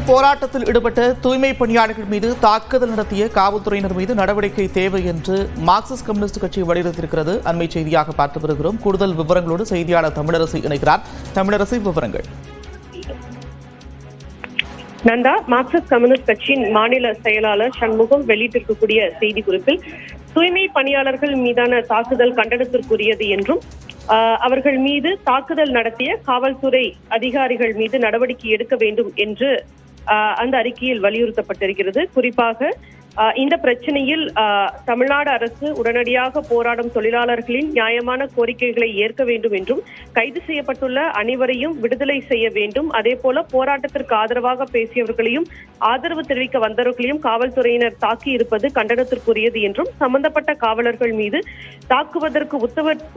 போராட்டத்தில் ஈடுபட்ட தூய்மை பணியாளர்கள் மீது தாக்குதல் நடத்திய காவல்துறையினர் மீது நடவடிக்கை தேவை என்று மார்க்சிஸ்ட் கம்யூனிஸ்ட் கட்சி வலியுறுத்தியிருக்கிறது. அண்மை செய்தியாக பார்த்து வருகிறோம். கூடுதல் விவரங்களோடு செய்தியாளர் தமிழரசி இணைகிறார். தமிழரசி, விவரங்கள். நந்தா, மார்க்சிஸ்ட் கம்யூனிஸ்ட் கட்சியின் மாநில செயலாளர் சண்முகம் வெளியிட்டிருக்கக்கூடிய செய்தி குறிப்பில் தூய்மை பணியாளர்கள் மீதான தாக்குதல் கண்டனத்திற்குரியது என்றும் அவர்கள் மீது தாக்குதல் நடத்திய காவல்துறை அதிகாரிகள் மீது நடவடிக்கை எடுக்க வேண்டும் என்று அந்த அறிக்கையில் வலியுறுத்தப்பட்டிருக்கிறது. குறிப்பாக இந்த பிரச்சனையில் தமிழ்நாடு அரசு உடனடியாக போராடும் தொழிலாளர்களின் நியாயமான கோரிக்கைகளை ஏற்க வேண்டும் என்றும், கைது செய்யப்பட்டுள்ள அனைவரையும் விடுதலை செய்ய வேண்டும், அதே போல போராட்டத்திற்கு ஆதரவாக பேசியவர்களையும் ஆதரவு தெரிவிக்க வந்தவர்களையும் காவல்துறையினர் தாக்கி இருப்பது கண்டனத்திற்குரியது என்றும், சம்பந்தப்பட்ட காவலர்கள் மீது தாக்குவதற்கு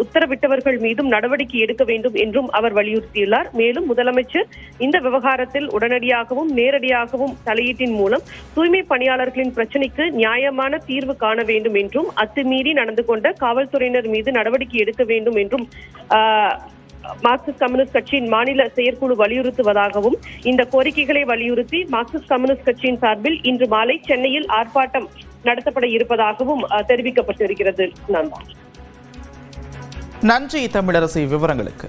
உத்தரவிட்டவர்கள் மீதும் நடவடிக்கை எடுக்க வேண்டும் என்றும் அவர் வலியுறுத்தியுள்ளார். மேலும் முதலமைச்சர் இந்த விவகாரத்தில் உடனடியாகவும் நேரடியாகவும் தலையீட்டின் மூலம் தூய்மை பணியாளர்களின் பிரச்சனை நியாயமான தீர்வு காண வேண்டும் என்றும், அத்துமீறி நடந்து கொண்ட காவல்துறையினர் மீது நடவடிக்கை எடுக்க வேண்டும் என்றும் மார்க்சிஸ்ட் கம்யூனிஸ்ட் கட்சியின் மாநில செயற்குழு வலியுறுத்துவதாகவும், இந்த கோரிக்கைகளை வலியுறுத்தி மார்க்சிஸ்ட் கம்யூனிஸ்ட் கட்சியின் சார்பில் இன்று மாலை சென்னையில் ஆர்ப்பாட்டம் நடத்தப்பட இருப்பதாகவும் தெரிவிக்கப்பட்டிருக்கிறது. நன்றி தமிழரசி, விவரங்களுக்கு.